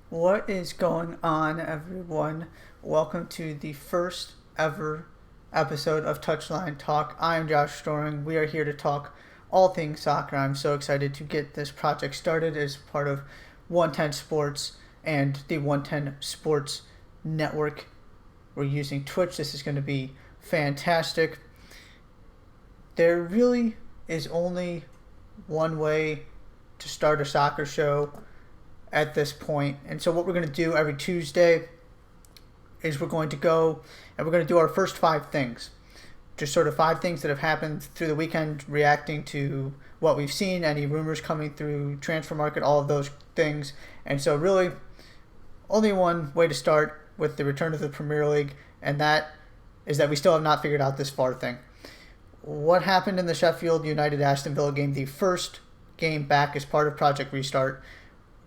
What is going on, everyone? Welcome to the first ever episode of Touchline Talk. I am Josh Storing. We are here to talk all things soccer. I'm so excited to get this project started as part of 110 Sports and the 110 Sports Network. We're using Twitch. This is going to be fantastic. There really is only one way to start a soccer show at this point. And so what we're going to do every Tuesday is we're going to go and we're going to do our first 5 things. Just sort of 5 things that have happened through the weekend, reacting to what we've seen, any rumors coming through transfer market, all of those things. And so really only one way to start with the return of the Premier League, and that is that we still have not figured out this VAR thing. What happened in the Sheffield United-Aston Villa game, the first game back as part of Project Restart,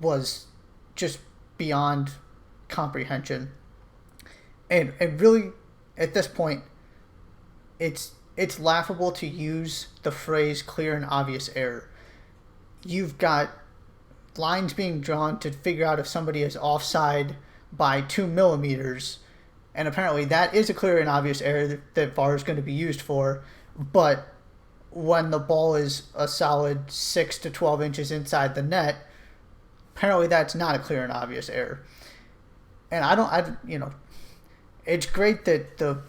was just beyond comprehension. And really, at this point, it's laughable to use the phrase clear and obvious error. You've got lines being drawn to figure out if somebody is offside by 2 millimeters, and apparently that is a clear and obvious error that VAR is going to be used for, but when the ball is a solid 6 to 12 inches inside the net, apparently that's not a clear and obvious error. And it's great that the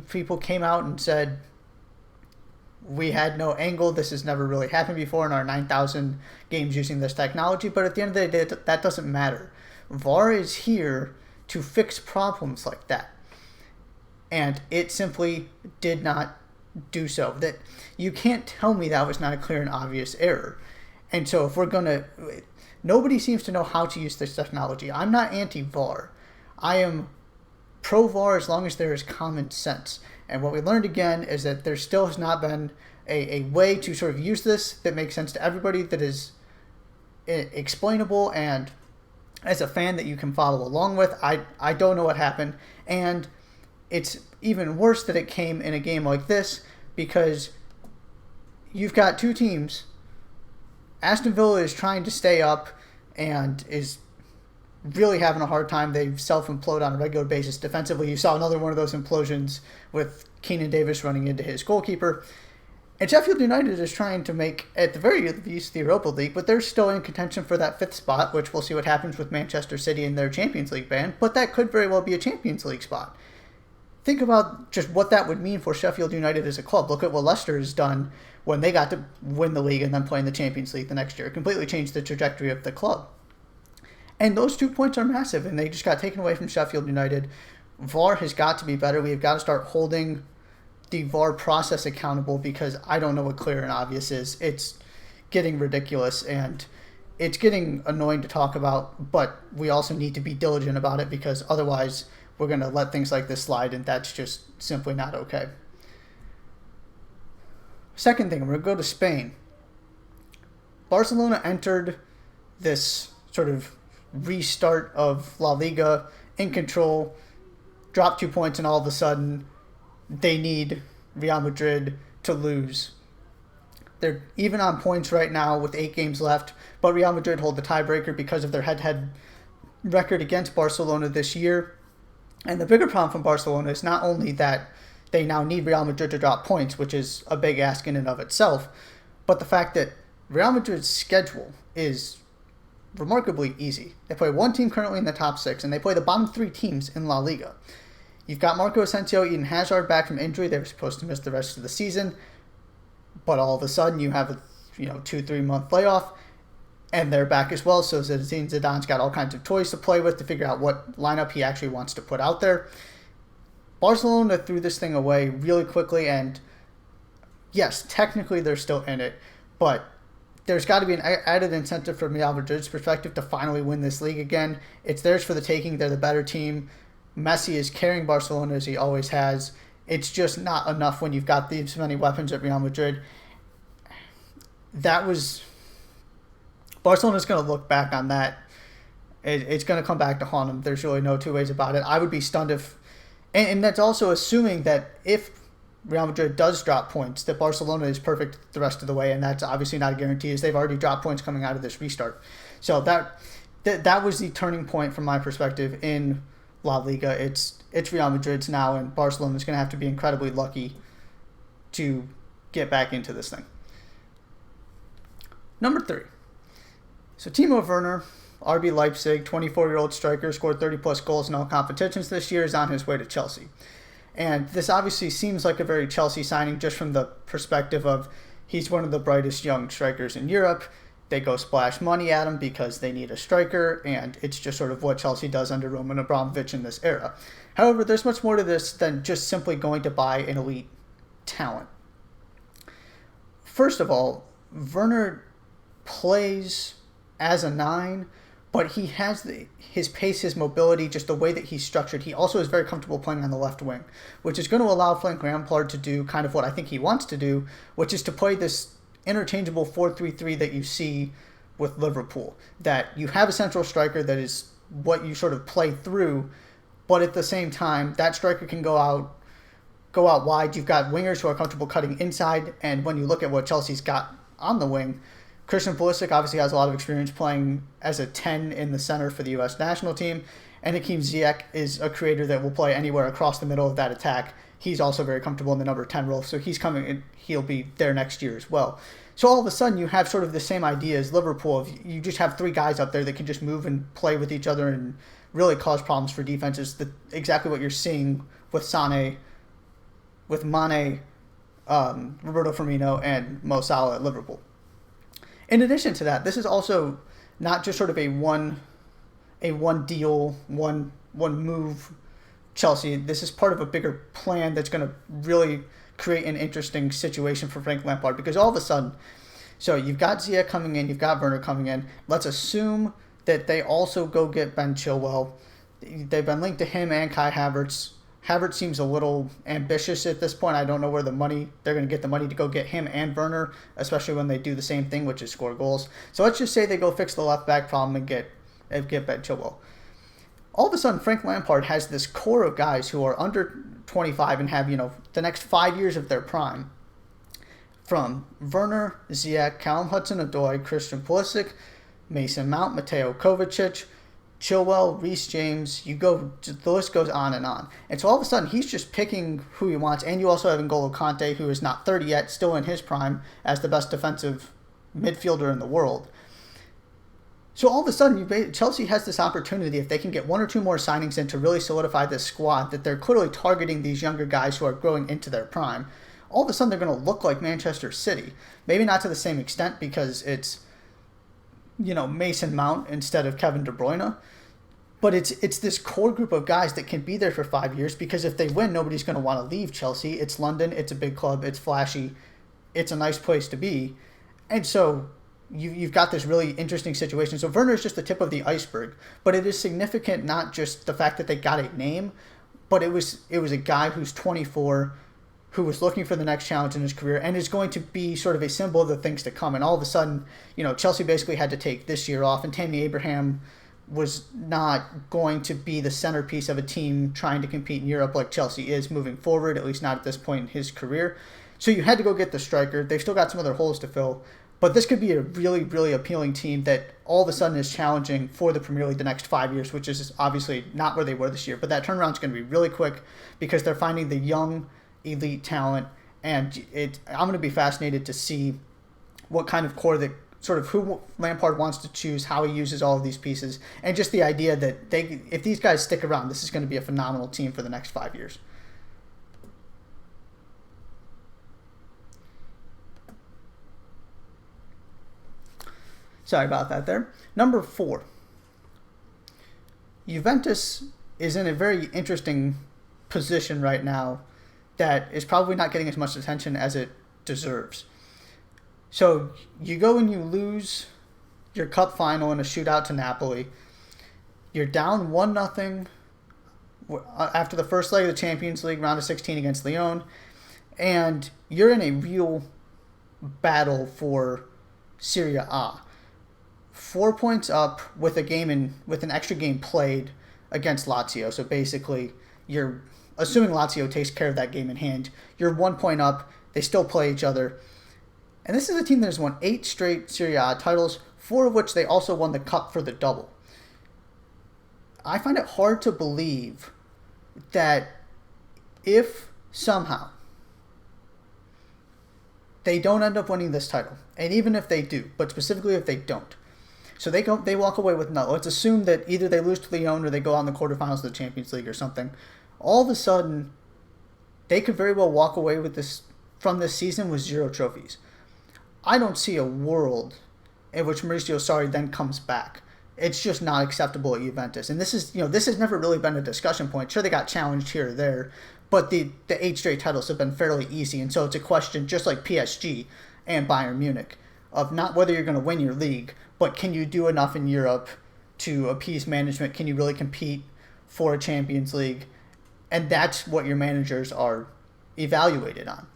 people came out and said, we had no angle, this has never really happened before in our 9,000 games using this technology, but at the end of the day, that doesn't matter. VAR is here to fix problems like that. And it simply did not do so. That you can't tell me that was not a clear and obvious error. And so if we're going to... Nobody seems to know how to use this technology. I'm not anti-VAR. I am pro-VAR as long as there is common sense. And what we learned again is that there still has not been a way to sort of use this that makes sense to everybody, that is explainable, and as a fan that you can follow along with. I don't know what happened. And it's even worse that it came in a game like this, because you've got two teams. Aston Villa is trying to stay up and is really having a hard time. They self-implode on a regular basis defensively. You saw another one of those implosions with Keenan Davis running into his goalkeeper. And Sheffield United is trying to make, at the very least, the Europa League, but they're still in contention for that 5th spot, which we'll see what happens with Manchester City in their Champions League ban, but that could very well be a Champions League spot. Think about just what that would mean for Sheffield United as a club. Look at what Leicester has done when they got to win the league and then play in the Champions League the next year. It completely changed the trajectory of the club. And those 2 points are massive, and they just got taken away from Sheffield United. VAR has got to be better. We've got to start holding the VAR process accountable, because I don't know what clear and obvious is. It's getting ridiculous, and it's getting annoying to talk about, but we also need to be diligent about it, because otherwise we're going to let things like this slide, and that's just simply not okay. Second thing, we're going to go to Spain. Barcelona entered this sort of restart of La Liga in control, dropped 2 points, and all of a sudden they need Real Madrid to lose. They're even on points right now with 8 games left, but Real Madrid hold the tiebreaker because of their head-to-head record against Barcelona this year. And the bigger problem from Barcelona is not only that they now need Real Madrid to drop points, which is a big ask in and of itself, but the fact that Real Madrid's schedule is remarkably easy. They play one team currently in the top 6, and they play the bottom 3 teams in La Liga. You've got Marco Asensio, Eden Hazard back from injury. They were supposed to miss the rest of the season, but all of a sudden you have a 2-3 month layoff, and they're back as well. So Zinedine Zidane's got all kinds of toys to play with to figure out what lineup he actually wants to put out there. Barcelona threw this thing away really quickly, and yes, technically they're still in it, but there's got to be an added incentive from Real Madrid's perspective to finally win this league again. It's theirs for the taking. They're the better team. Messi is carrying Barcelona as he always has. It's just not enough when you've got these many weapons at Real Madrid. Barcelona's going to look back on that. It's going to come back to haunt them. There's really no two ways about it. I would be stunned if... And that's also assuming that if Real Madrid does drop points, that Barcelona is perfect the rest of the way, and that's obviously not a guarantee, as they've already dropped points coming out of this restart. So that was the turning point from my perspective in La Liga. It's Real Madrid's now, and Barcelona's going to have to be incredibly lucky to get back into this thing. Number 3. So Timo Werner, RB Leipzig, 24-year-old striker, scored 30-plus goals in all competitions this year, is on his way to Chelsea. And this obviously seems like a very Chelsea signing just from the perspective of he's one of the brightest young strikers in Europe. They go splash money at him because they need a striker, and it's just sort of what Chelsea does under Roman Abramovich in this era. However, there's much more to this than just simply going to buy an elite talent. First of all, Werner plays as a 9, but he has his pace, his mobility, just the way that he's structured. He also is very comfortable playing on the left wing, which is going to allow Frank Lampard to do kind of what I think he wants to do, which is to play this interchangeable 4-3-3 that you see with Liverpool. That you have a central striker that is what you sort of play through, but at the same time, that striker can go out wide. You've got wingers who are comfortable cutting inside, and when you look at what Chelsea's got on the wing, Christian Pulisic obviously has a lot of experience playing as a 10 in the center for the U.S. national team, and Hakim Ziyech is a creator that will play anywhere across the middle of that attack. He's also very comfortable in the number 10 role, so he's coming in, he'll be there next year as well. So all of a sudden you have sort of the same idea as Liverpool. You just have 3 guys up there that can just move and play with each other and really cause problems for defenses. Exactly what you're seeing with Sané, with Mane, Roberto Firmino, and Mo Salah at Liverpool. In addition to that, this is also not just sort of a one deal, one move Chelsea. This is part of a bigger plan that's going to really create an interesting situation for Frank Lampard, because all of a sudden, so you've got Ziyech coming in, you've got Werner coming in. Let's assume that they also go get Ben Chilwell. They've been linked to him and Kai Havertz. Havertz seems a little ambitious at this point. I don't know where they're going to get the money to go get him and Werner, especially when they do the same thing, which is score goals. So let's just say they go fix the left back problem and get Ben Chilwell. All of a sudden, Frank Lampard has this core of guys who are under 25 and have, the next 5 years of their prime. From Werner, Ziyech, Callum Hudson-Odoi, Christian Pulisic, Mason Mount, Mateo Kovacic, Chilwell, Reece James, the list goes on and on. And so all of a sudden, he's just picking who he wants. And you also have N'Golo Kante, who is not 30 yet, still in his prime, as the best defensive midfielder in the world. So all of a sudden, Chelsea has this opportunity, if they can get 1 or 2 more signings in to really solidify this squad, that they're clearly targeting these younger guys who are growing into their prime. All of a sudden, they're going to look like Manchester City. Maybe not to the same extent because it's, Mason Mount instead of Kevin De Bruyne. But it's this core group of guys that can be there for 5 years, because if they win, nobody's going to want to leave Chelsea. It's London. It's a big club. It's flashy. It's a nice place to be. And so you've got this really interesting situation. So Werner is just the tip of the iceberg. But it is significant, not just the fact that they got a name, but it was a guy who's 24, who was looking for the next challenge in his career and is going to be sort of a symbol of the things to come. And all of a sudden, Chelsea basically had to take this year off, and Tammy Abraham was not going to be the centerpiece of a team trying to compete in Europe like Chelsea is moving forward, at least not at this point in his career. So you had to go get the striker. They've still got some other holes to fill, but this could be a really, really appealing team that all of a sudden is challenging for the Premier League the next 5 years, which is obviously not where they were this year. But that turnaround is going to be really quick because they're finding the young elite talent, and I'm going to be fascinated to see what kind of core that sort of who Lampard wants to choose, how he uses all of these pieces, and just the idea that if these guys stick around, this is going to be a phenomenal team for the next 5 years. Sorry about that there. Number 4. Juventus is in a very interesting position right now that is probably not getting as much attention as it deserves. So you go and you lose your cup final in a shootout to Napoli. You're down 1-0 after the first leg of the Champions League, round of 16 against Lyon, and you're in a real battle for Serie A. 4 points up with an extra game played against Lazio. So basically, you're assuming Lazio takes care of that game in hand, you're 1 point up. They still play each other. And this is a team that has won 8 straight Serie A titles, 4 of which they also won the cup for the double. I find it hard to believe that if somehow they don't end up winning this title, and even if they do, but specifically if they don't, so they walk away with nothing. Let's assume that either they lose to Lyon or they go out in the quarterfinals of the Champions League or something. All of a sudden, they could very well walk away with this from this season with 0 trophies. I don't see a world in which Maurizio Sarri then comes back. It's just not acceptable at Juventus. And this has never really been a discussion point. Sure, they got challenged here or there, but the 8 straight titles have been fairly easy. And so it's a question, just like PSG and Bayern Munich, of not whether you're going to win your league, but can you do enough in Europe to appease management? Can you really compete for a Champions League? And that's what your managers are evaluated on.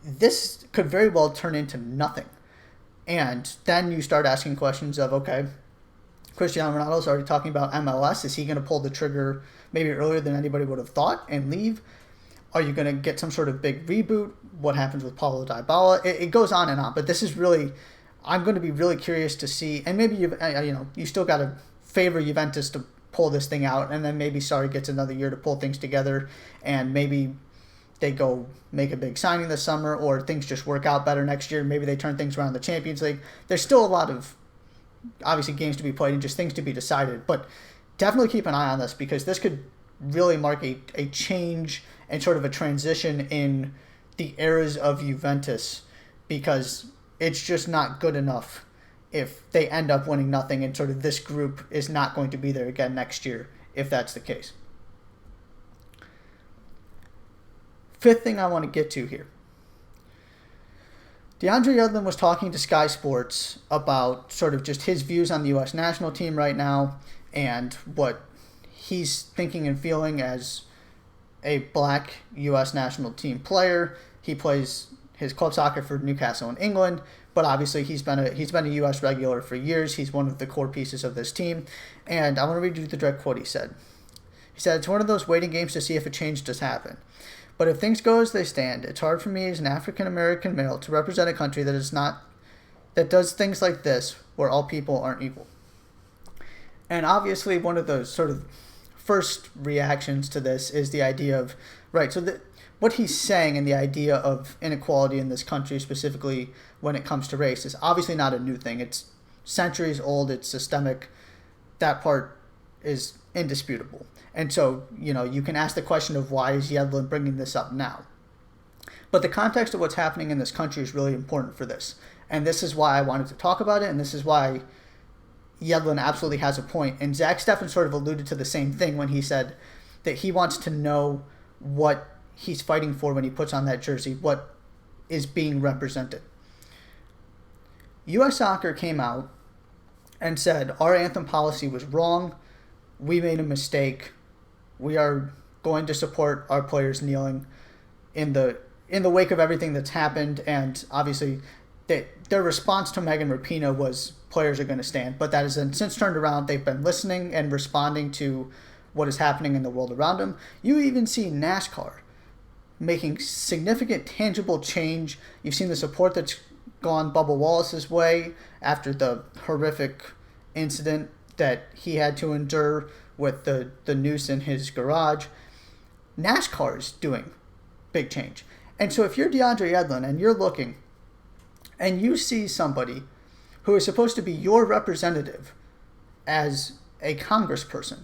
This could very well turn into nothing. And then you start asking questions of, okay, Cristiano Ronaldo's already talking about MLS. Is he going to pull the trigger maybe earlier than anybody would have thought and leave? Are you going to get some sort of big reboot? What happens with Paulo Dybala? It goes on and on. But this is really, I'm going to be really curious to see. And maybe you still got to favor Juventus to pull this thing out, and then maybe Sarri gets another year to pull things together, and maybe they go make a big signing this summer, or things just work out better next year. Maybe they turn things around in the Champions League. There's still a lot of, obviously, games to be played and just things to be decided. But definitely keep an eye on this, because this could really mark a change and sort of a transition in the eras of Juventus, because it's just not good enough if they end up winning nothing and sort of this group is not going to be there again next year, if that's the case. Fifth thing I want to get to here. DeAndre Yedlin was talking to Sky Sports about sort of just his views on the U.S. national team right now and what he's thinking and feeling as a black U.S. national team player. He plays his club soccer for Newcastle in England, but obviously he's been a U.S. regular for years. He's one of the core pieces of this team. And I want to read you the direct quote he said. He said, "It's one of those waiting games to see if a change does happen. But if things go as they stand, it's hard for me as an African-American male to represent a country that does things like this, where all people aren't equal." And obviously one of the sort of first reactions to this is the idea of, right, so what he's saying and the idea of inequality in this country, specifically when it comes to race, is obviously not a new thing. It's centuries old. It's systemic. That part is indisputable. And so, you can ask the question of why is Yedlin bringing this up now? But the context of what's happening in this country is really important for this. And this is why I wanted to talk about it, and this is why Yedlin absolutely has a point. And Zach Steffen sort of alluded to the same thing when he said that he wants to know what he's fighting for when he puts on that jersey, what is being represented. U.S. Soccer came out and said, our anthem policy was wrong. We made a mistake. We are going to support our players kneeling in the wake of everything that's happened. And obviously their response to Megan Rapinoe was players are going to stand. But that has since turned around. They've been listening and responding to what is happening in the world around them. You even see NASCAR making significant tangible change. You've seen the support that's gone Bubba Wallace's way after the horrific incident that he had to endure with the noose in his garage. NASCAR is doing big change. And so if you're DeAndre Yedlin and you're looking and you see somebody who is supposed to be your representative as a congressperson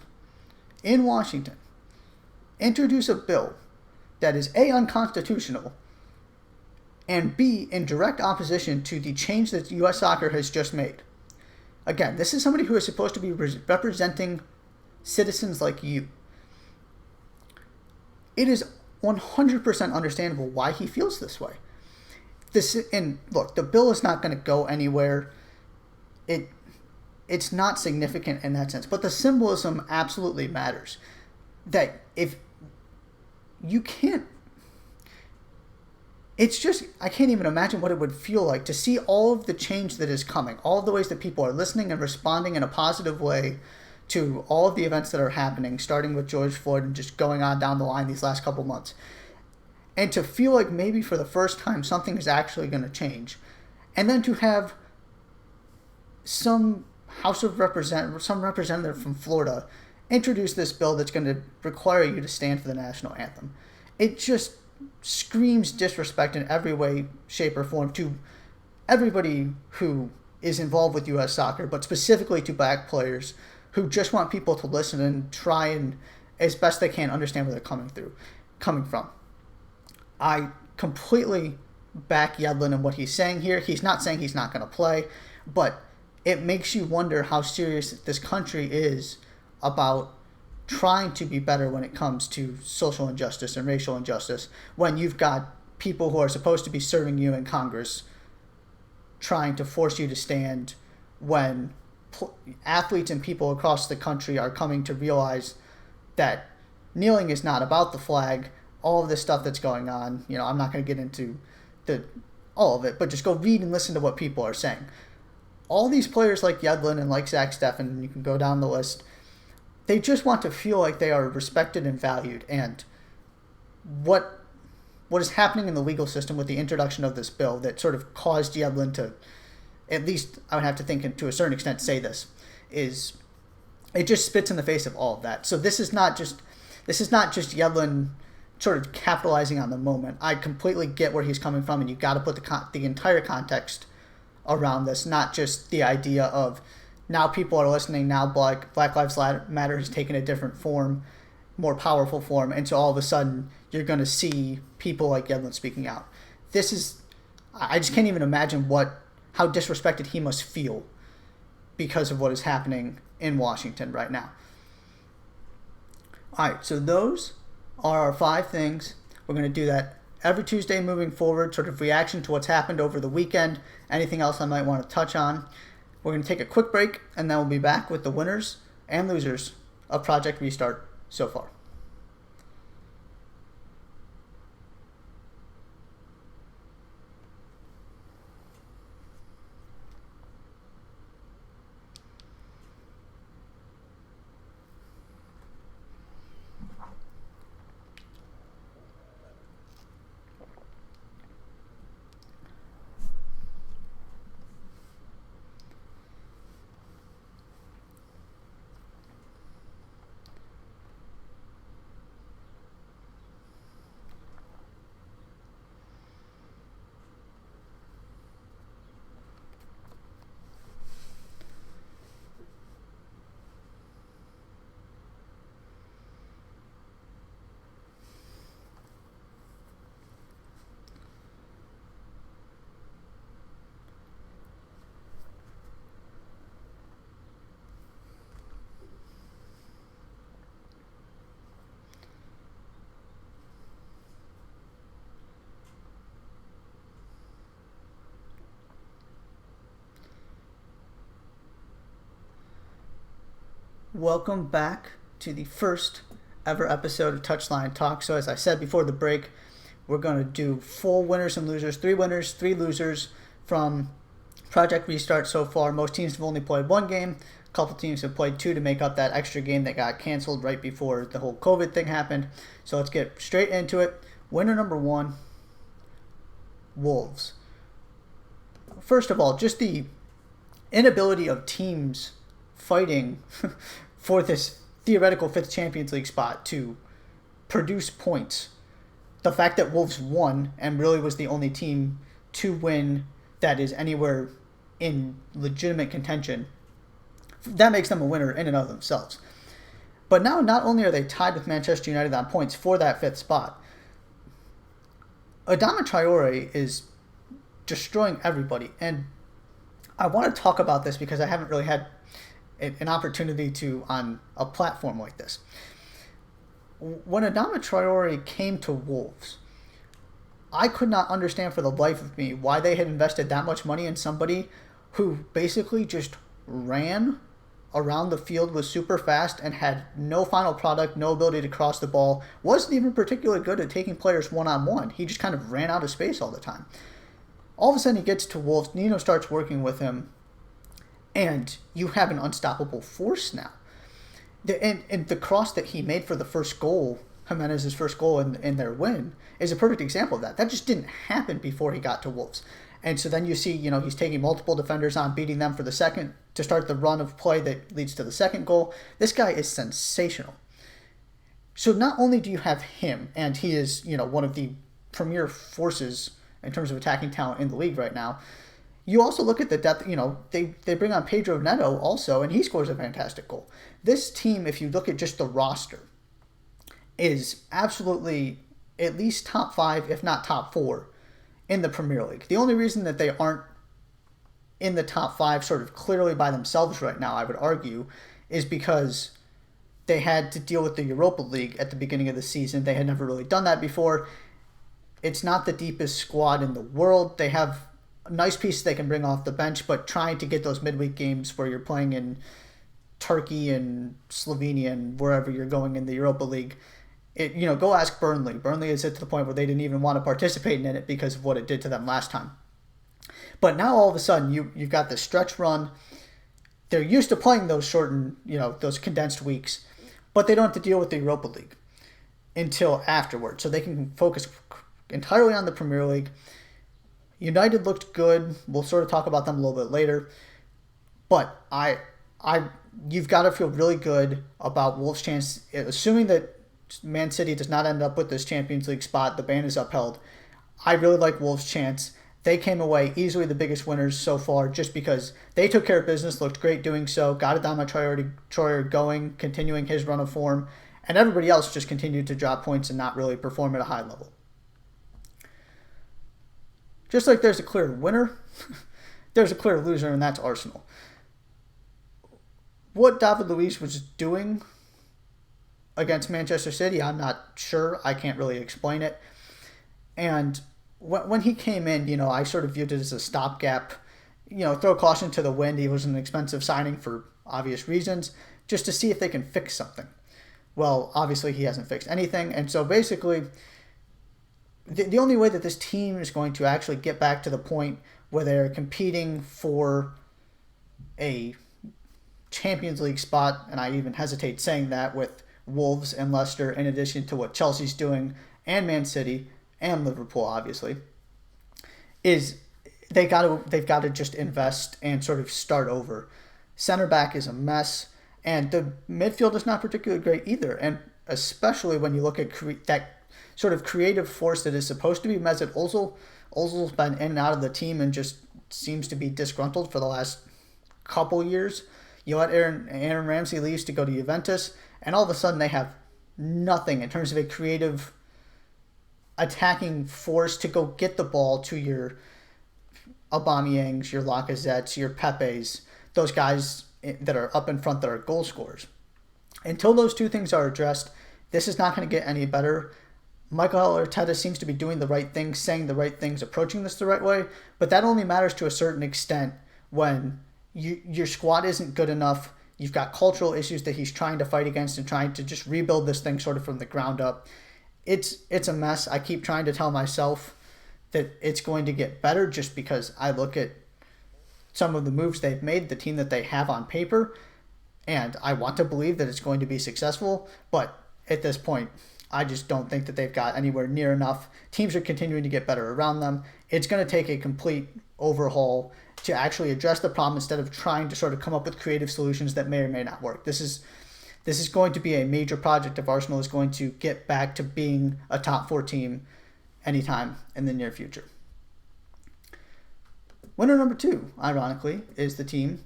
in Washington introduce a bill that is A, unconstitutional, and B, in direct opposition to the change that U.S. Soccer has just made. Again, this is somebody who is supposed to be representing citizens like you. It is 100% understandable why he feels this way. And look, the bill is not going to go anywhere. It's not significant in that sense, but the symbolism absolutely matters. That if you can't, it's just, I can't even imagine what it would feel like to see all of the change that is coming, all of the ways that people are listening and responding in a positive way to all of the events that are happening, starting with George Floyd and just going on down the line these last couple months. And to feel like maybe for the first time something is actually going to change. And then to have some representative from Florida introduce this bill that's going to require you to stand for the national anthem. It just screams disrespect in every way, shape, or form to everybody who is involved with U.S. soccer, but specifically to black players who just want people to listen and try and, as best they can, understand where they're coming from. I completely back Yedlin and what he's saying here. He's not saying he's not going to play, but it makes you wonder how serious this country is about trying to be better when it comes to social injustice and racial injustice, when you've got people who are supposed to be serving you in Congress trying to force you to stand, when athletes and people across the country are coming to realize that kneeling is not about the flag, all of this stuff that's going on. I'm not going to get into all of it, but just go read and listen to what people are saying. All these players like Yedlin and like Zach Steffen, and you can go down the list, they just want to feel like they are respected and valued. And what is happening in the legal system with the introduction of this bill that sort of caused Yedlin to, at least I would have to think to a certain extent say this, is it just spits in the face of all of that. So this is not just Yedlin sort of capitalizing on the moment. I completely get where he's coming from, and you've got to put the entire context around this, not just the idea of now people are listening, now Black Lives Matter has taken a different form, more powerful form, and so all of a sudden you're going to see people like Yedlin speaking out. I just can't even imagine how disrespected he must feel because of what is happening in Washington right now. All right, so those are our 5 things. We're going to do that every Tuesday moving forward, sort of reaction to what's happened over the weekend, anything else I might want to touch on. We're going to take a quick break, and then we'll be back with the winners and losers of Project Restart so far. Welcome back to the first ever episode of Touchline Talk. So as I said before the break, we're going to do full winners and losers, 3 winners, 3 losers from Project Restart so far. Most teams have only played 1 game. A couple teams have played 2 to make up that extra game that got canceled right before the whole COVID thing happened. So let's get straight into it. Winner number 1, Wolves. First of all, just the inability of teams fighting for this theoretical 5th Champions League spot to produce points. The fact that Wolves won and really was the only team to win that is anywhere in legitimate contention, that makes them a winner in and of themselves. But now not only are they tied with Manchester United on points for that 5th spot, Adama Traore is destroying everybody. And I want to talk about this because I haven't really had an opportunity to on a platform like this. When Adama Traore came to Wolves, I could not understand for the life of me why they had invested that much money in somebody who basically just ran around the field, was super fast, and had no final product, no ability to cross the ball, wasn't even particularly good at taking players one-on-one. He just kind of ran out of space all the time. All of a sudden he gets to Wolves, Nino starts working with him, and you have an unstoppable force now. And the cross that he made for the first goal, Jimenez's first goal in their win, is a perfect example of that. That just didn't happen before he got to Wolves. And so then you see, he's taking multiple defenders on, beating them for the second to start the run of play that leads to the second goal. This guy is sensational. So not only do you have him, and he is, one of the premier forces in terms of attacking talent in the league right now, you also look at the depth. They bring on Pedro Neto also, and he scores a fantastic goal. This team, if you look at just the roster, is absolutely at least top 5, if not top 4, in the Premier League. The only reason that they aren't in the top 5 sort of clearly by themselves right now, I would argue, is because they had to deal with the Europa League at the beginning of the season. They had never really done that before. It's not the deepest squad in the world. They have nice pieces they can bring off the bench, but trying to get those midweek games where you're playing in Turkey and Slovenia and wherever you're going in the Europa League, go ask Burnley. Burnley is at the point where they didn't even want to participate in it because of what it did to them last time. But now all of a sudden you've got this stretch run. They're used to playing those shortened, those condensed weeks, but they don't have to deal with the Europa League until afterwards. So they can focus entirely on the Premier League. United looked good. We'll sort of talk about them a little bit later. But you've got to feel really good about Wolves' chance, assuming that Man City does not end up with this Champions League spot, the ban is upheld. I really like Wolves' chance. They came away easily the biggest winners so far just because they took care of business, looked great doing so, got Adama Traore going, continuing his run of form, and everybody else just continued to drop points and not really perform at a high level. Just like there's a clear winner, there's a clear loser, and that's Arsenal. What David Luiz was doing against Manchester City, I'm not sure. I can't really explain it. And when he came in, I sort of viewed it as a stopgap. Throw caution to the wind. He was an expensive signing for obvious reasons, just to see if they can fix something. Well, obviously he hasn't fixed anything. And so basically, the only way that this team is going to actually get back to the point where they're competing for a Champions League spot, and I even hesitate saying that with Wolves and Leicester, in addition to what Chelsea's doing, and Man City, and Liverpool, obviously, is they've got to just invest and sort of start over. Center back is a mess, and the midfield is not particularly great either, and especially when you look at that sort of creative force that is supposed to be Mesut Ozil. Ozil's been in and out of the team and just seems to be disgruntled for the last couple years. You let Aaron Ramsey leaves to go to Juventus, and all of a sudden they have nothing in terms of a creative attacking force to go get the ball to your Aubameyangs, your Lacazettes, your Pepes, those guys that are up in front that are goal scorers. Until those two things are addressed, this is not going to get any better. Mikel Arteta seems to be doing the right things, saying the right things, approaching this the right way, but that only matters to a certain extent when your squad isn't good enough. You've got cultural issues that he's trying to fight against and trying to just rebuild this thing sort of from the ground up. It's a mess. I keep trying to tell myself that it's going to get better just because I look at some of the moves they've made, the team that they have on paper, and I want to believe that it's going to be successful, but at this point, I just don't think that they've got anywhere near enough. Teams are continuing to get better around them. It's going to take a complete overhaul to actually address the problem instead of trying to sort of come up with creative solutions that may or may not work. This is going to be a major project if Arsenal is going to get back to being a top 4 team anytime in the near future. Winner number 2, ironically, is the team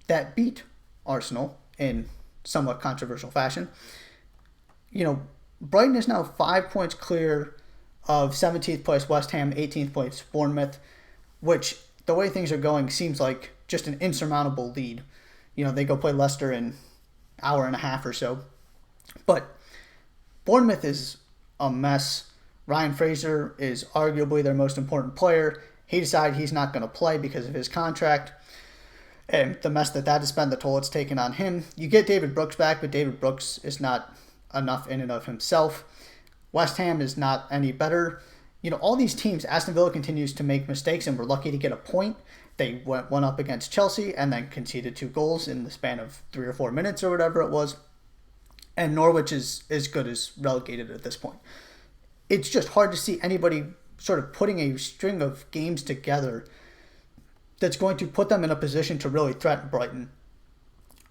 that beat Arsenal in somewhat controversial fashion. Brighton is now 5 points clear of 17th place West Ham, 18th place Bournemouth, which the way things are going seems like just an insurmountable lead. They go play Leicester in an hour and a half or so. But Bournemouth is a mess. Ryan Fraser is arguably their most important player. He decided he's not going to play because of his contract. And the mess that has been, the toll it's taken on him. You get David Brooks back, but David Brooks is not enough in and of himself. West Ham is not any better. All these teams, Aston Villa continues to make mistakes, and we're lucky to get a point. They went one up against Chelsea and then conceded 2 goals in the span of 3 or 4 minutes or whatever it was. And Norwich is as good as relegated at this point. It's just hard to see anybody sort of putting a string of games together that's going to put them in a position to really threaten Brighton.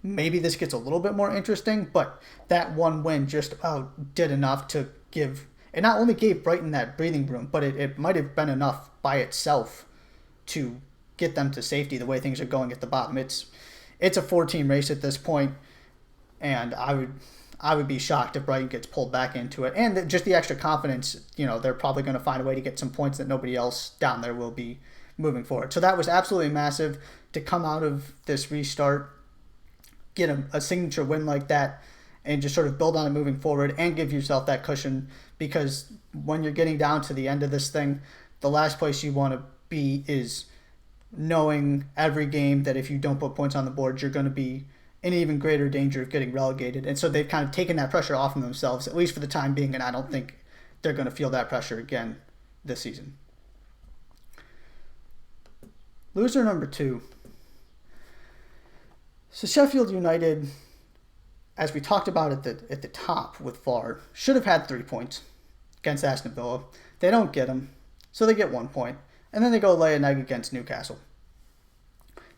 Maybe this gets a little bit more interesting, but that one win just about did enough to give... It not only gave Brighton that breathing room, but it might have been enough by itself to get them to safety the way things are going at the bottom. It's a 4-team race at this point, and I would be shocked if Brighton gets pulled back into it. And just the extra confidence, they're probably going to find a way to get some points that nobody else down there will be moving forward. So that was absolutely massive to come out of this restart, get a signature win like that, and just sort of build on it moving forward and give yourself that cushion, because when you're getting down to the end of this thing, the last place you want to be is knowing every game that if you don't put points on the board, you're going to be in even greater danger of getting relegated. And so they've kind of taken that pressure off of themselves, at least for the time being, and I don't think they're going to feel that pressure again this season. Loser number 2. So Sheffield United, as we talked about at the top with VAR, should have had 3 points against Aston Villa. They don't get them, so they get 1 point. And then they go lay an egg against Newcastle.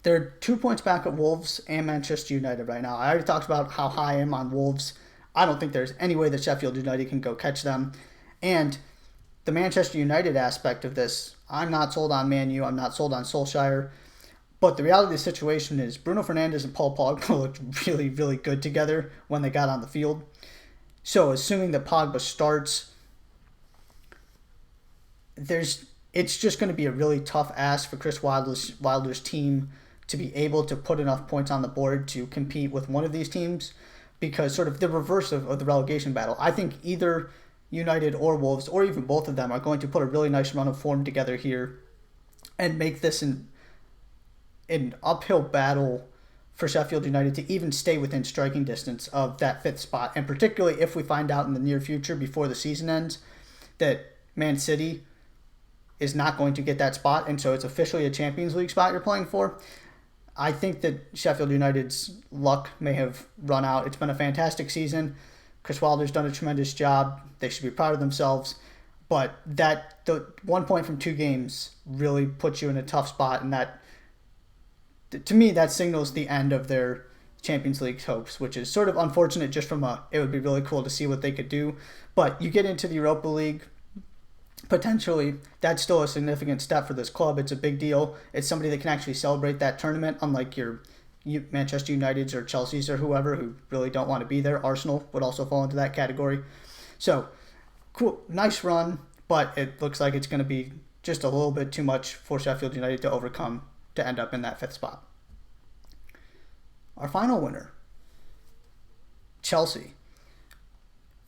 They're 2 points back at Wolves and Manchester United right now. I already talked about how high I am on Wolves. I don't think there's any way that Sheffield United can go catch them. And the Manchester United aspect of this, I'm not sold on Man U. I'm not sold on Solskjaer. But the reality of the situation is Bruno Fernandes and Paul Pogba looked really, really good together when they got on the field. So assuming that Pogba starts, it's just going to be a really tough ask for Chris Wilder's team to be able to put enough points on the board to compete with one of these teams, because sort of the reverse of the relegation battle. I think either United or Wolves, or even both of them, are going to put a really nice run of form together here and make this an uphill battle for Sheffield United to even stay within striking distance of that 5th spot. And particularly if we find out in the near future, before the season ends, that Man City is not going to get that spot, and so it's officially a Champions League spot you're playing for. I think that Sheffield United's luck may have run out. It's been a fantastic season. Chris Wilder's done a tremendous job. They should be proud of themselves. But the 1 point from 2 games really puts you in a tough spot, and that, to me, that signals the end of their Champions League hopes, which is sort of unfortunate just from it would be really cool to see what they could do. But you get into the Europa League, potentially, that's still a significant step for this club. It's a big deal. It's somebody that can actually celebrate that tournament, unlike your Manchester Uniteds or Chelsea's or whoever who really don't want to be there. Arsenal would also fall into that category. So, cool, nice run, but it looks like it's going to be just a little bit too much for Sheffield United to overcome to end up in that 5th spot. Our final winner, Chelsea.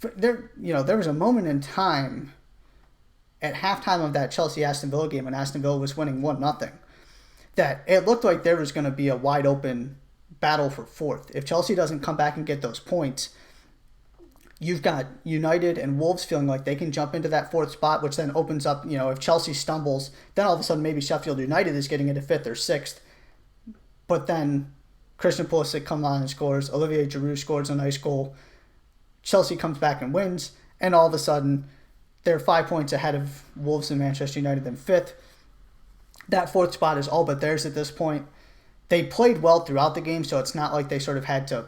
There was a moment in time at halftime of that Chelsea-Aston Villa game when Aston Villa was winning 1-0, that it looked like there was going to be a wide-open battle for 4th. If Chelsea doesn't come back and get those points, you've got United and Wolves feeling like they can jump into that 4th spot, which then opens up, if Chelsea stumbles, then all of a sudden maybe Sheffield United is getting into 5th or 6th. But then Christian Pulisic comes on and scores. Olivier Giroud scores a nice goal. Chelsea comes back and wins, and all of a sudden they're 5 points ahead of Wolves and Manchester United in 5th. That 4th spot is all but theirs at this point. They played well throughout the game, so it's not like they sort of had to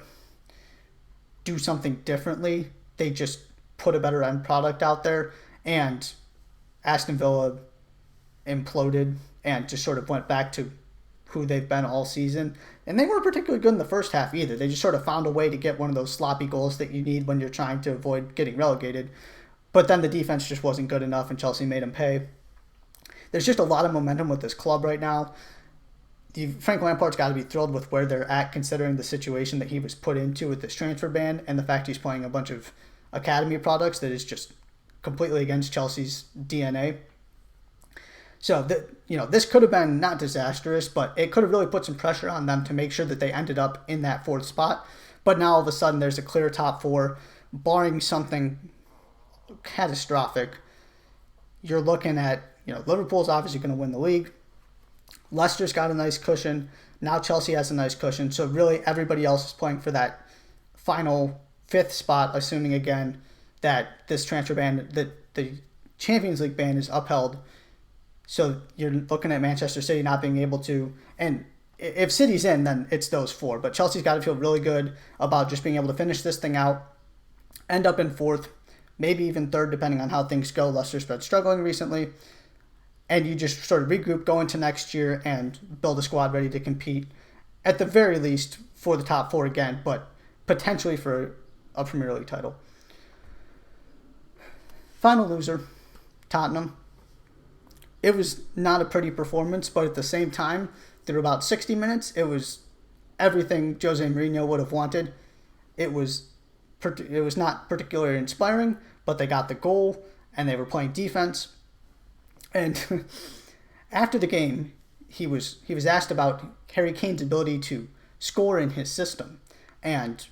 do something differently. They just put a better end product out there, and Aston Villa imploded and just sort of went back to who they've been all season. And they weren't particularly good in the first half either. They just sort of found a way to get one of those sloppy goals that you need when you're trying to avoid getting relegated. But then the defense just wasn't good enough, and Chelsea made them pay. There's just a lot of momentum with this club right now. Frank Lampard's got to be thrilled with where they're at, considering the situation that he was put into with this transfer ban and the fact he's playing a bunch of academy products that is just completely against Chelsea's DNA. So, this could have been not disastrous, but it could have really put some pressure on them to make sure that they ended up in that 4th spot. But now all of a sudden there's a clear top 4, barring something catastrophic. You're looking at, Liverpool's obviously going to win the league. Leicester's got a nice cushion. Now Chelsea has a nice cushion. So really everybody else is playing for that final fifth spot, assuming again that this transfer ban, that the Champions League ban is upheld. So you're looking at Manchester City not being able to, and if City's in, then it's those four. But Chelsea's got to feel really good about just being able to finish this thing out, end up in fourth, maybe even third, depending on how things go. Leicester's been struggling recently. And you just sort of regroup, go into next year, and build a squad ready to compete, at the very least, for the top four again, but potentially for a Premier League title. Final loser, Tottenham. It was not a pretty performance, but at the same time, through about 60 minutes, it was everything Jose Mourinho would have wanted. It was not particularly inspiring, but they got the goal, and they were playing defense. And after the game, he was asked about Harry Kane's ability to score in his system. And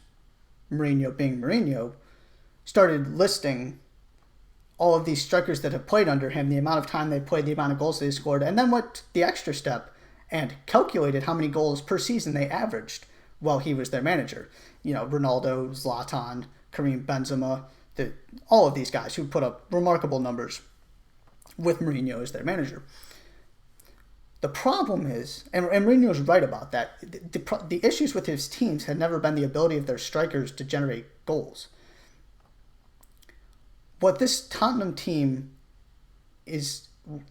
Mourinho, being Mourinho, started listing all of these strikers that have played under him, the amount of time they played, the amount of goals they scored, and then went the extra step and calculated how many goals per season they averaged while he was their manager. You know, Ronaldo, Zlatan, Karim Benzema, all of these guys who put up remarkable numbers with Mourinho as their manager. The problem is, and Mourinho's right about that, the issues with his teams had never been the ability of their strikers to generate goals. What this Tottenham team is,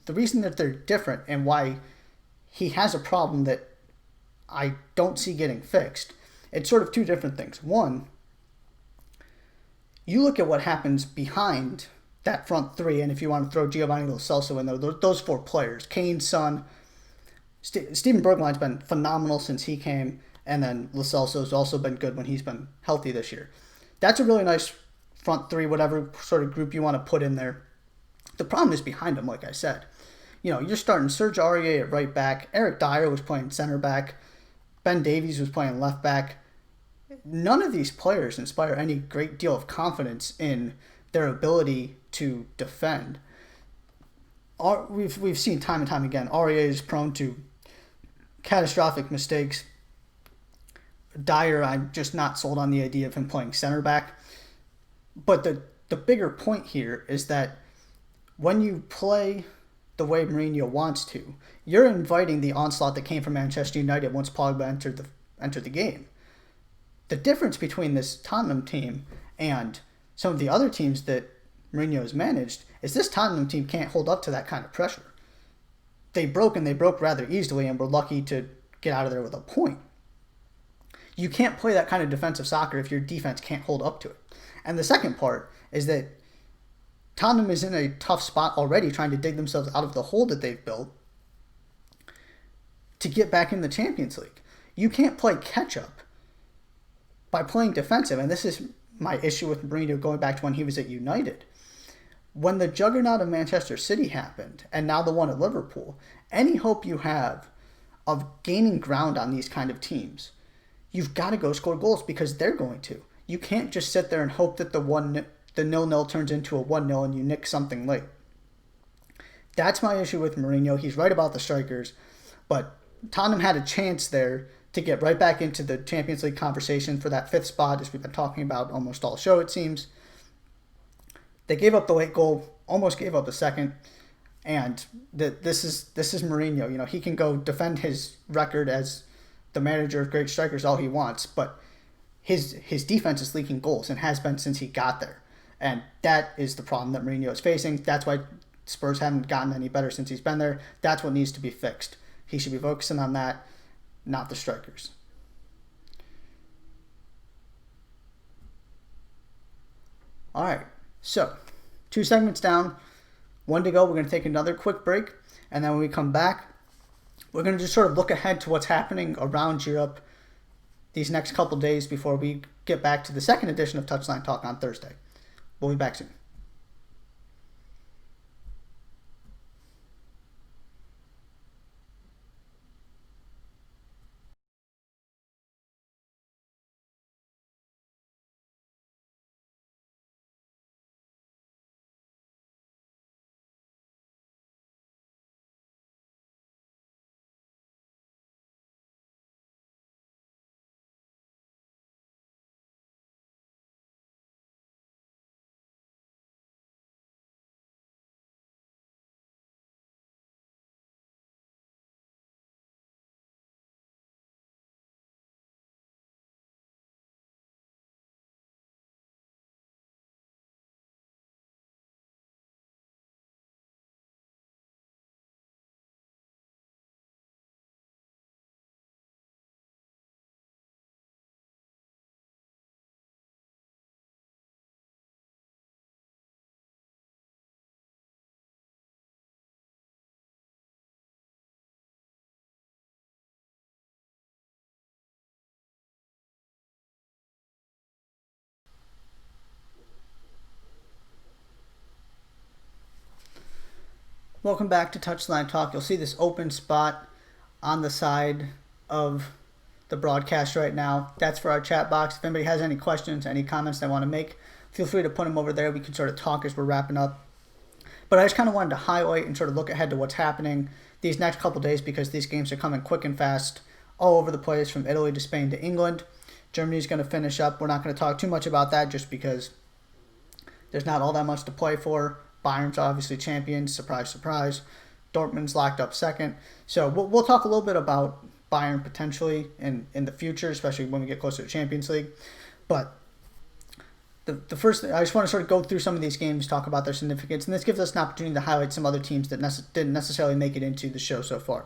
the reason that they're different and why he has a problem that I don't see getting fixed, it's sort of two different things. One, you look at what happens behind that front three, and if you want to throw Giovanni Lo Celso in there, those four players, Kane, Son, Steven Bergwijn's been phenomenal since he came, and then Lo Celso's also been good when he's been healthy this year. That's a really nice front three, whatever sort of group you want to put in there. The problem is behind him, like I said. You know, you're starting Serge Aurier at right back, Eric Dyer was playing center back, Ben Davies was playing left back. None of these players inspire any great deal of confidence in their ability to defend. We've seen time and time again, Aurier is prone to catastrophic mistakes. Dyer, I'm just not sold on the idea of him playing center back. But the bigger point here is that when you play the way Mourinho wants to, you're inviting the onslaught that came from Manchester United once Pogba entered the game. The difference between this Tottenham team and some of the other teams that Mourinho has managed is this Tottenham team can't hold up to that kind of pressure. They broke rather easily and were lucky to get out of there with a point. You can't play that kind of defensive soccer if your defense can't hold up to it. And the second part is that Tottenham is in a tough spot already trying to dig themselves out of the hole that they've built to get back in the Champions League. You can't play catch-up by playing defensive, and this is my issue with Mourinho going back to when he was at United. When the juggernaut of Manchester City happened, and now the one at Liverpool, any hope you have of gaining ground on these kind of teams, you've got to go score goals because they're going to. You can't just sit there and hope that the 0-0 turns into a 1-0 and you nick something late. That's my issue with Mourinho. He's right about the strikers, but Tottenham had a chance there to get right back into the Champions League conversation for that fifth spot, as we've been talking about almost all show, it seems. They gave up the late goal, almost gave up the second, and this is Mourinho. You know, he can go defend his record as the manager of great strikers all he wants, but his defense is leaking goals and has been since he got there. And that is the problem that Mourinho is facing. That's why Spurs haven't gotten any better since he's been there. That's what needs to be fixed. He should be focusing on that, not the strikers. All right, so 2 segments down, 1 to go. We're going to take another quick break, and then when we come back, we're going to just sort of look ahead to what's happening around Europe these next couple days before we get back to the second edition of Touchline Talk on Thursday. We'll be back soon. Welcome back to Touchline Talk. You'll see this open spot on the side of the broadcast right now. That's for our chat box. If anybody has any questions, any comments they want to make, feel free to put them over there. We can sort of talk as we're wrapping up. But I just kind of wanted to highlight and sort of look ahead to what's happening these next couple days, because these games are coming quick and fast all over the place, from Italy to Spain to England. Germany's going to finish up. We're not going to talk too much about that just because there's not all that much to play for. Bayern's obviously champions, surprise, surprise. Dortmund's locked up second. So we'll talk a little bit about Bayern potentially in the future, especially when we get closer to Champions League. But the first thing, I just want to sort of go through some of these games, talk about their significance, and this gives us an opportunity to highlight some other teams that didn't necessarily make it into the show so far.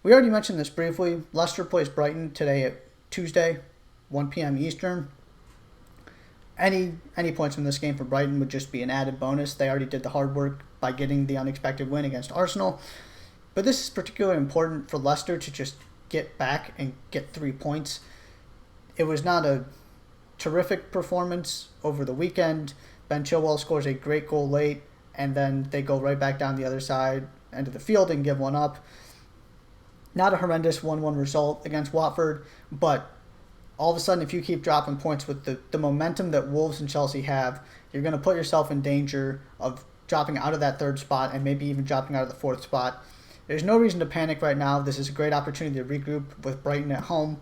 We already mentioned this briefly. Leicester plays Brighton today at Tuesday, 1 p.m. Eastern. Any points from this game for Brighton would just be an added bonus. They already did the hard work by getting the unexpected win against Arsenal. But this is particularly important for Leicester to just get back and get 3 points. It was not a terrific performance over the weekend. Ben Chilwell scores a great goal late, and then they go right back down the other side end of the field and give one up. Not a horrendous 1-1 result against Watford, but all of a sudden, if you keep dropping points with the momentum that Wolves and Chelsea have, you're going to put yourself in danger of dropping out of that third spot and maybe even dropping out of the fourth spot. There's no reason to panic right now. This is a great opportunity to regroup with Brighton at home.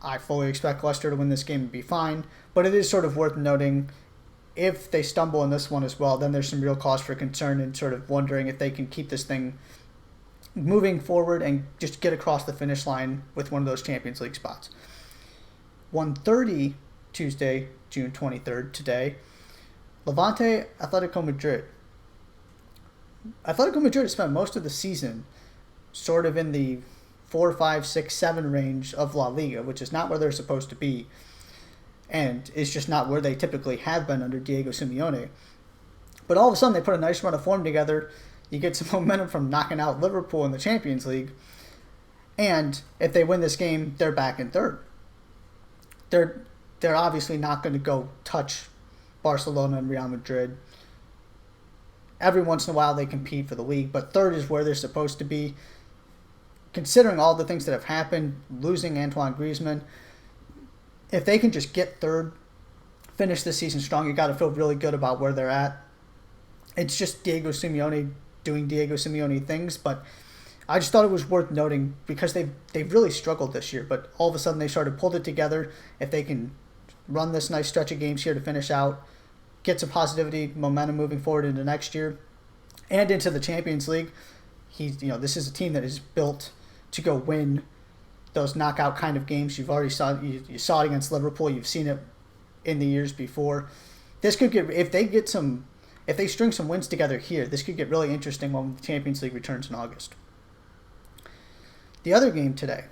I fully expect Leicester to win this game and be fine, but it is sort of worth noting, if they stumble in this one as well, then there's some real cause for concern and sort of wondering if they can keep this thing moving forward and just get across the finish line with one of those Champions League spots. 1:30 Tuesday, June 23rd, today, Levante, Atletico Madrid. Atletico Madrid has spent most of the season sort of in the 4, 5, 6, 7 range of La Liga, which is not where they're supposed to be, and is just not where they typically have been under Diego Simeone. But all of a sudden, they put a nice run of form together. You get some momentum from knocking out Liverpool in the Champions League, and if they win this game, they're back in third. They're obviously not going to go touch Barcelona and Real Madrid. Every once in a while they compete for the league, but third is where they're supposed to be. Considering all the things that have happened, losing Antoine Griezmann, if they can just get third, finish the season strong, you got to feel really good about where they're at. It's just Diego Simeone doing Diego Simeone things, but I just thought it was worth noting because they've really struggled this year, but all of a sudden they sort of pulled it together. If they can run this nice stretch of games here to finish out, get some positivity, momentum moving forward into next year and into the Champions League, this is a team that is built to go win those knockout kind of games. You've already you saw it against Liverpool. You've seen it in the years before. This could get, if they string some wins together here, this could get really interesting when the Champions League returns in August. The other game today,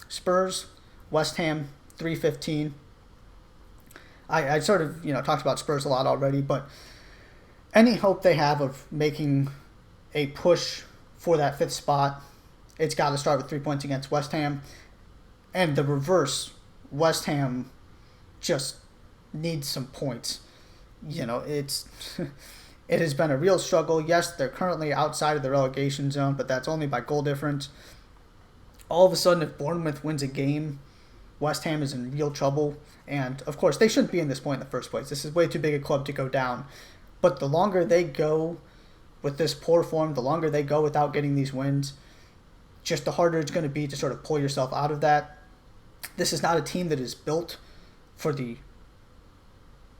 Spurs, West Ham, 3:15. I sort of talked about Spurs a lot already, but any hope they have of making a push for that fifth spot, it's got to start with 3 points against West Ham. And the reverse, West Ham just needs some points. It has been a real struggle. Yes, they're currently outside of the relegation zone, but that's only by goal difference. All of a sudden, if Bournemouth wins a game, West Ham is in real trouble. And, of course, they shouldn't be in this point in the first place. This is way too big a club to go down. But the longer they go with this poor form, the longer they go without getting these wins, just the harder it's going to be to sort of pull yourself out of that. This is not a team that is built for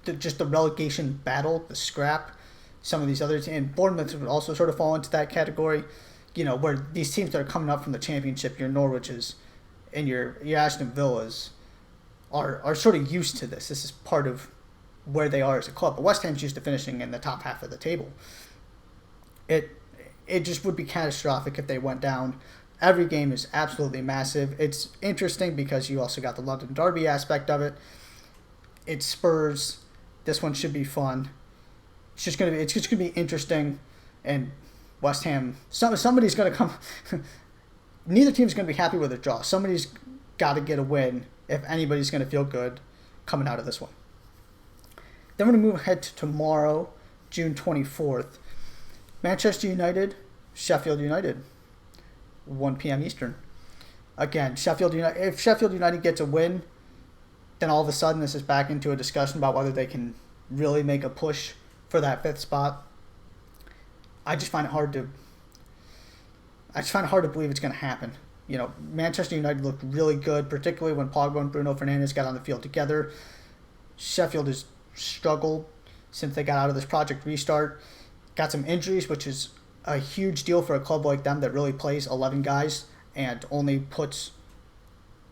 just the relegation battle, the scrap. Some of these other teams, and Bournemouth would also sort of fall into that category, where these teams that are coming up from the Championship, your Norwiches and your Aston Villas, are sort of used to this. This is part of where they are as a club. But West Ham's used to finishing in the top half of the table. It just would be catastrophic if they went down. Every game is absolutely massive. It's interesting because you also got the London Derby aspect of it. It's Spurs. This one should be fun. It's just gonna be interesting, and West Ham. Somebody's gonna come. Neither team's gonna be happy with a draw. Somebody's got to get a win if anybody's gonna feel good coming out of this one. Then we're gonna move ahead to tomorrow, June 24th. Manchester United, Sheffield United, 1 p.m. Eastern. Again, if Sheffield United gets a win, then all of a sudden this is back into a discussion about whether they can really make a push for that 5th spot. I just find it hard to believe it's going to happen. Manchester United looked really good, particularly when Pogba and Bruno Fernandes got on the field together. Sheffield has struggled since they got out of this Project Restart. Got some injuries, which is a huge deal for a club like them that really plays 11 guys and only puts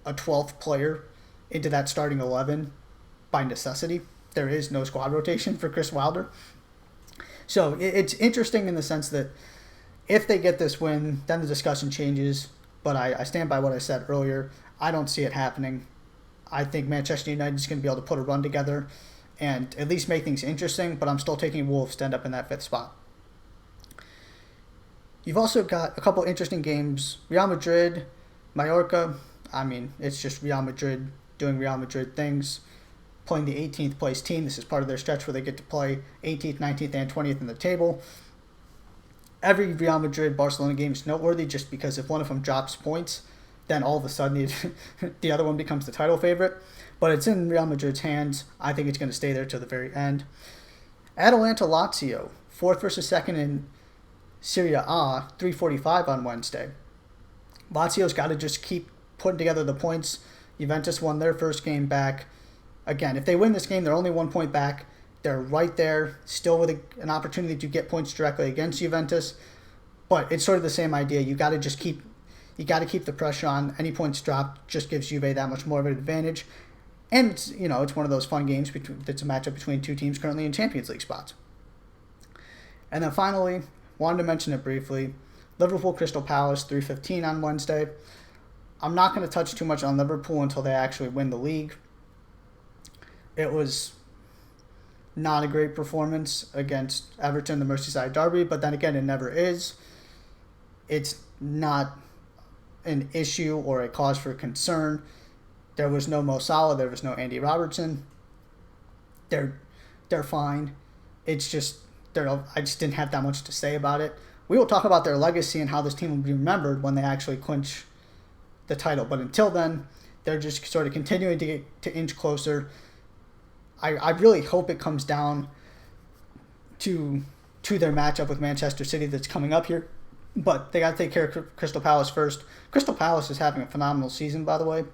a 12th player into that starting 11 by necessity. There is no squad rotation for Chris Wilder. So it's interesting in the sense that if they get this win, then the discussion changes. But I stand by what I said earlier. I don't see it happening. I think Manchester United is going to be able to put a run together and at least make things interesting, but I'm still taking Wolves to end up in that 5th spot. You've also got a couple interesting games. Real Madrid, Mallorca. I mean, it's just Real Madrid doing Real Madrid things, playing the 18th place team. This is part of their stretch where they get to play 18th, 19th, and 20th in the table. Every Real Madrid-Barcelona game is noteworthy just because if one of them drops points, then all of a sudden the other one becomes the title favorite. But it's in Real Madrid's hands. I think it's going to stay there till the very end. Atalanta-Lazio, 4th versus 2nd in Serie A, 3:45 on Wednesday. Lazio's got to just keep putting together the points. Juventus won their first game back. Again, if they win this game, they're only 1 point back. They're right there, still with an opportunity to get points directly against Juventus. But it's sort of the same idea. You got to keep the pressure on. Any points dropped just gives Juve that much more of an advantage. And it's one of those fun games that's a matchup between two teams currently in Champions League spots. And then finally, wanted to mention it briefly, Liverpool Crystal Palace 3:15 on Wednesday. I'm not going to touch too much on Liverpool until they actually win the league. It was not a great performance against Everton, the Merseyside derby, but then again, it never is. It's not an issue or a cause for concern. There was no Mo Salah, there was no Andy Robertson. They're fine. It's just I just didn't have that much to say about it. We will talk about their legacy and how this team will be remembered when they actually clinch the title. But until then, they're just sort of continuing to inch closer. I really hope it comes down to their matchup with Manchester City that's coming up here. But they got to take care of Crystal Palace first. Crystal Palace is having a phenomenal season, by the way.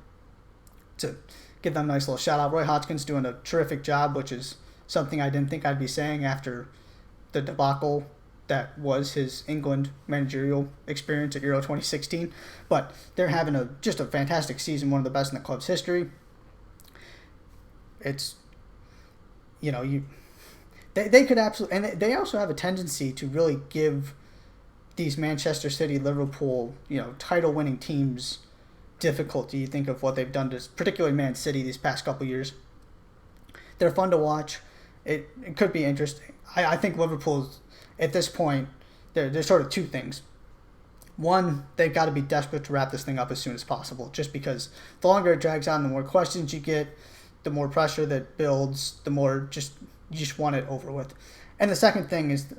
To give them a nice little shout out. Roy Hodgson's doing a terrific job, which is something I didn't think I'd be saying after the debacle that was his England managerial experience at Euro 2016. But they're having just a fantastic season, one of the best in the club's history. It's, they could absolutely, and they also have a tendency to really give these Manchester City, Liverpool, title-winning teams difficulty. You think of what they've done to particularly Man City these past couple years. They're fun to watch. It could be interesting. I think Liverpool's, at this point, there's sort of two things. One, they've got to be desperate to wrap this thing up as soon as possible, just because the longer it drags on, the more questions you get, the more pressure that builds, the more you just want it over with. And the second thing is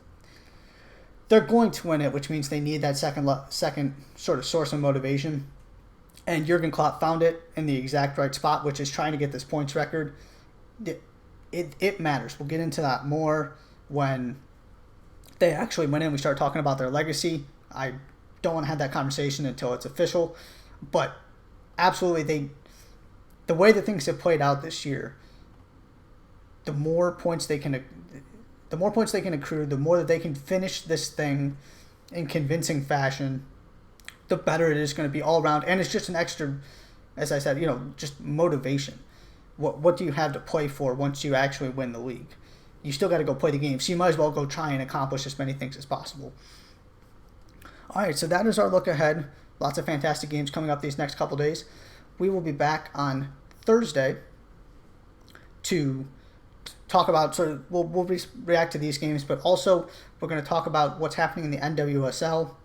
they're going to win it, which means they need that second sort of source of motivation. And Jurgen Klopp found it in the exact right spot, which is trying to get this points record. It matters. We'll get into that more when they actually win it and we start talking about their legacy. I don't want to have that conversation until it's official. But absolutely, the way that things have played out this year, the more points they can accrue, the more that they can finish this thing in convincing fashion, the better it is going to be all around. And it's just an extra, as I said, just motivation. What do you have to play for once you actually win the league? You still got to go play the game, so you might as well go try and accomplish as many things as possible. All right, so that is our look ahead. Lots of fantastic games coming up these next couple days. We will be back on Thursday to talk about we'll react to these games, but also we're going to talk about what's happening in the NWSL.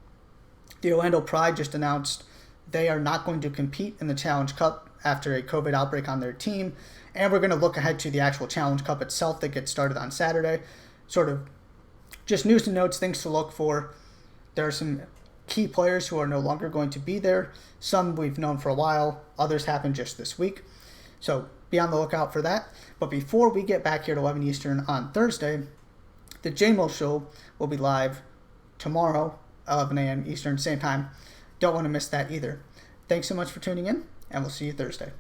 The Orlando Pride just announced they are not going to compete in the Challenge Cup after a COVID outbreak on their team, and we're going to look ahead to the actual Challenge Cup itself that gets started on Saturday, sort of just news and notes, things to look for. There are some key players who are no longer going to be there. Some we've known for a while. Others happened just this week. So be on the lookout for that. But before we get back here at 11 Eastern on Thursday, the JMO show will be live tomorrow, 11 a.m. Eastern, same time. Don't want to miss that either. Thanks so much for tuning in, and we'll see you Thursday.